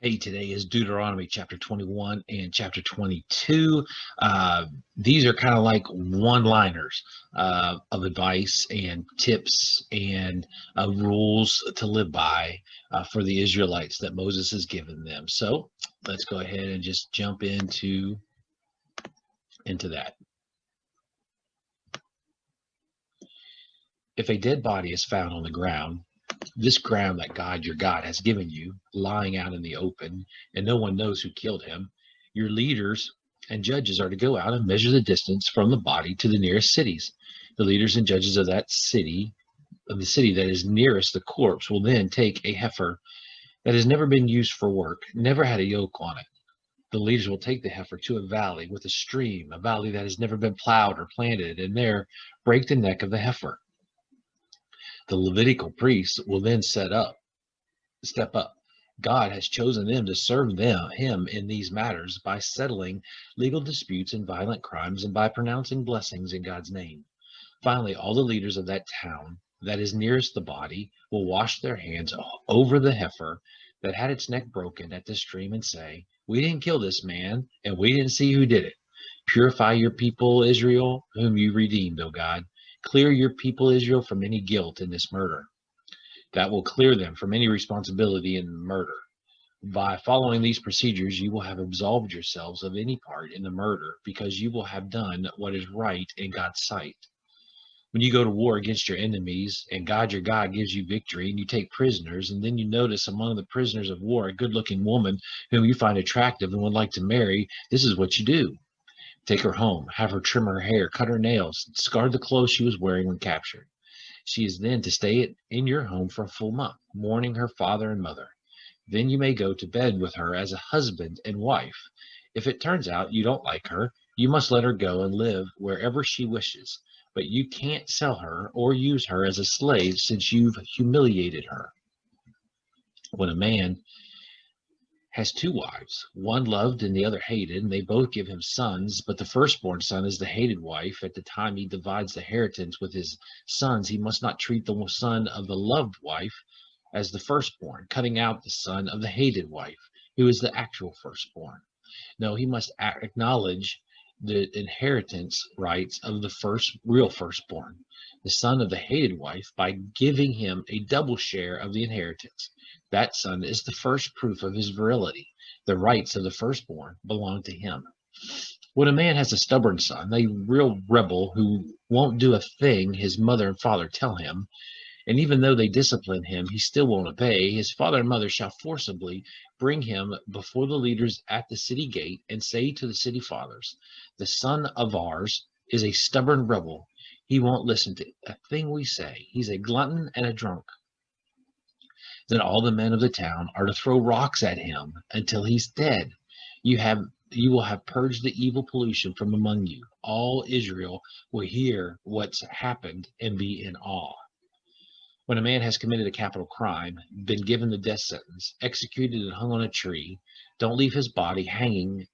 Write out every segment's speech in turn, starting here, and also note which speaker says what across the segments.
Speaker 1: Hey, today is Deuteronomy chapter 21 and chapter 22. These are kind of like one-liners of advice and tips and rules to live by for the Israelites that Moses has given them. So let's go ahead and just jump into that. If a dead body is found on the ground, this ground that God, your God, has given you, lying out in the open, and no one knows who killed him, your leaders and judges are to go out and measure the distance from the body to the nearest cities. The leaders and judges of that city, of the city that is nearest the corpse, will then take a heifer that has never been used for work, never had a yoke on it. The leaders will take the heifer to a valley with a stream, a valley that has never been plowed or planted, and there break the neck of the heifer. The Levitical priests will then step up. God has chosen them to serve him in these matters by settling legal disputes and violent crimes and by pronouncing blessings in God's name. Finally, all the leaders of that town that is nearest the body will wash their hands over the heifer that had its neck broken at the stream and say, "We didn't kill this man, and we didn't see who did it. Purify your people, Israel, whom you redeemed, O God. Clear your people, Israel, from any guilt in this murder." That will clear them from any responsibility in murder. By following these procedures, you will have absolved yourselves of any part in the murder because you will have done what is right in God's sight. When you go to war against your enemies and God, your God, gives you victory and you take prisoners, and then you notice among the prisoners of war a good-looking woman whom you find attractive and would like to marry, this is what you do. Take her home, have her trim her hair, cut her nails, discard the clothes she was wearing when captured. She is then to stay in your home for a full month, mourning her father and mother. Then you may go to bed with her as a husband and wife. If it turns out you don't like her, you must let her go and live wherever she wishes. But you can't sell her or use her as a slave since you've humiliated her. When a man has two wives, one loved and the other hated, and they both give him sons, but the firstborn son is the hated wife. At the time he divides the inheritance with his sons, he must not treat the son of the loved wife as the firstborn, cutting out the son of the hated wife, who is the actual firstborn. No, he must acknowledge the inheritance rights of the real firstborn, the son of the hated wife, by giving him a double share of the inheritance. That son is the first proof of his virility. The rights of the firstborn belong to him. When a man has a stubborn son, a real rebel who won't do a thing his mother and father tell him, and even though they discipline him, he still won't obey, his father and mother shall forcibly bring him before the leaders at the city gate and say to the city fathers, "The son of ours is a stubborn rebel. He won't listen to a thing we say. He's a glutton and a drunk." Then all the men of the town are to throw rocks at him until he's dead. You have you will have purged the evil pollution from among you. All Israel will hear what's happened and be in awe. When a man has committed a capital crime, been given the death sentence, executed and hung on a tree, don't leave his body hanging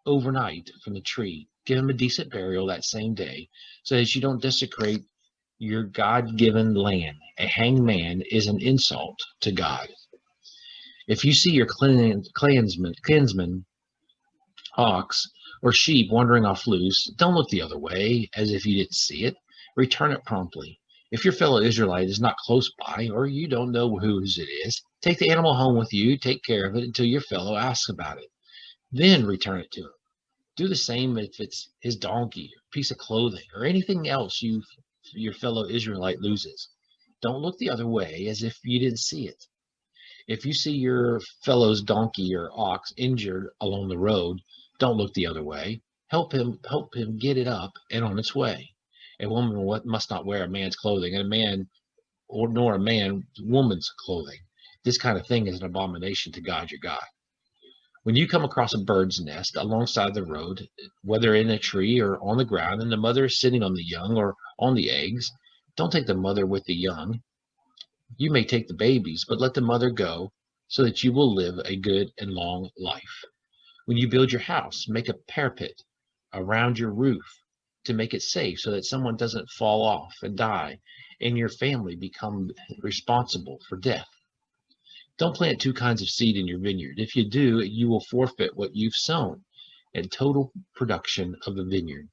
Speaker 1: overnight from the tree. Give him a decent burial that same day so that you don't desecrate your God-given land. A hanged man is an insult to God. If you see your kinsman, ox, or sheep wandering off loose, don't look the other way as if you didn't see it. Return it promptly. If your fellow Israelite is not close by, or you don't know whose it is, take the animal home with you, take care of it until your fellow asks about it. Then return it to him. Do the same if it's his donkey, piece of clothing, or anything else your fellow Israelite loses. Don't look the other way as if you didn't see it. If you see your fellow's donkey or ox injured along the road, don't look the other way. Help him get it up and on its way. A woman must not wear a man's clothing, and a man nor a man woman's clothing. This kind of thing is an abomination to God your God. When you come across a bird's nest alongside the road, whether in a tree or on the ground, and the mother is sitting on the young or on the eggs, don't take the mother with the young. You may take the babies, but let the mother go so that you will live a good and long life. When you build your house, make a parapet around your roof to make it safe so that someone doesn't fall off and die and your family become responsible for death. Don't plant two kinds of seed in your vineyard. If you do, you will forfeit what you've sown and total production of the vineyard.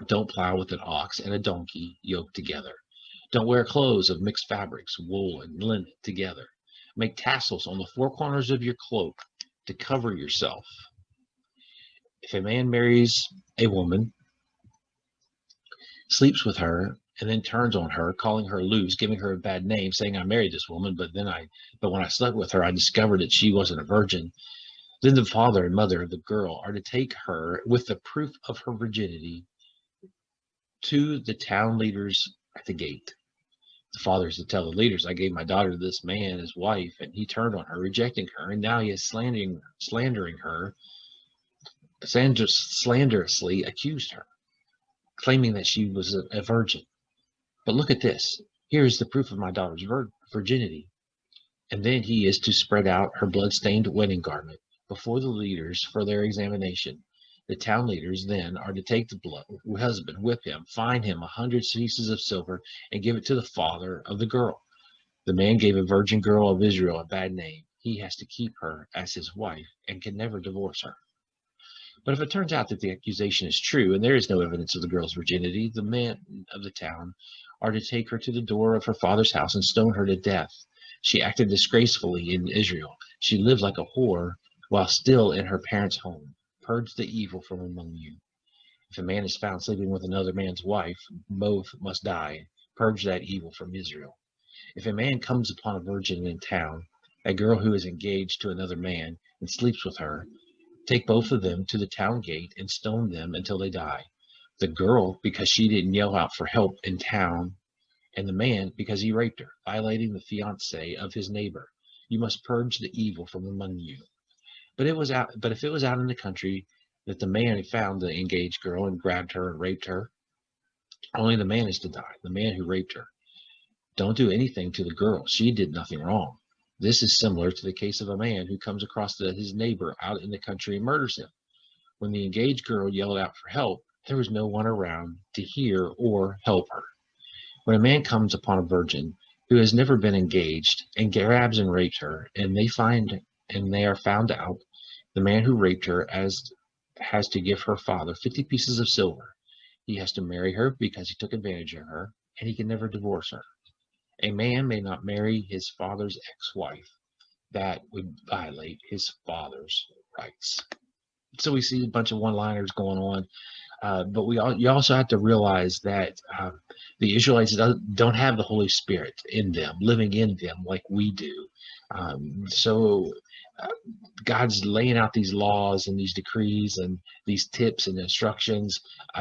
Speaker 1: Don't plow with an ox and a donkey yoked together. Don't wear clothes of mixed fabrics, wool and linen together. Make tassels on the four corners of your cloak to cover yourself. If a man marries a woman, sleeps with her, and then turns on her, calling her loose, giving her a bad name, saying, I married this woman, but when I slept with her, I discovered that she wasn't a virgin. Then the father and mother of the girl are to take her with the proof of her virginity to the town leaders at the gate. The father is to tell the leaders, I gave my daughter to this man as wife, and he turned on her, rejecting her, and now he is slandering her, slanderously accused her, claiming that she was a virgin. But look at this. Here is the proof of my daughter's virginity. And then he is to spread out her blood-stained wedding garment before the leaders for their examination. The town leaders then are to take the husband, whip him, fine him 100 pieces of silver, and give it to the father of the girl. The man gave a virgin girl of Israel a bad name. He has to keep her as his wife and can never divorce her. But if it turns out that the accusation is true and there is no evidence of the girl's virginity, the men of the town are to take her to the door of her father's house and stone her to death. She acted disgracefully in Israel. She lived like a whore while still in her parents' home. Purge the evil from among you. If a man is found sleeping with another man's wife, both must die. Purge that evil from Israel. If a man comes upon a virgin in town, a girl who is engaged to another man, and sleeps with her, take both of them to the town gate and stone them until they die. The girl, because she didn't yell out for help in town, and the man, because he raped her, violating the fiancé of his neighbor. You must purge the evil from among you. But if it was out in the country that the man had found the engaged girl and grabbed her and raped her, only the man is to die, the man who raped her. Don't do anything to the girl. She did nothing wrong. This is similar to the case of a man who comes across his neighbor out in the country and murders him. When the engaged girl yelled out for help, there was no one around to hear or help her. When a man comes upon a virgin who has never been engaged and grabs and rapes her, and they are found out, the man who raped her has to give her father 50 pieces of silver. He has to marry her because he took advantage of her, and he can never divorce her. A man may not marry his father's ex-wife. That would violate his father's rights. So we see a bunch of one-liners going on. But you also have to realize that the Israelites don't have the Holy Spirit in them, living in them like we do. So God's laying out these laws and these decrees and these tips and instructions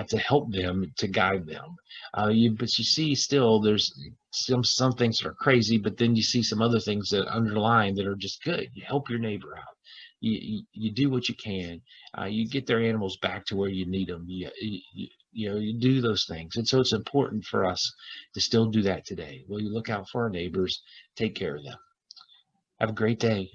Speaker 1: to help them, to guide them. But you see, still there's some things that are crazy, but then you see some other things that underline that are just good. You help your neighbor out. You do what you can. You get their animals back to where you need them. You do those things. And so it's important for us to still do that today. Well, you look out for our neighbors, take care of them. Have a great day.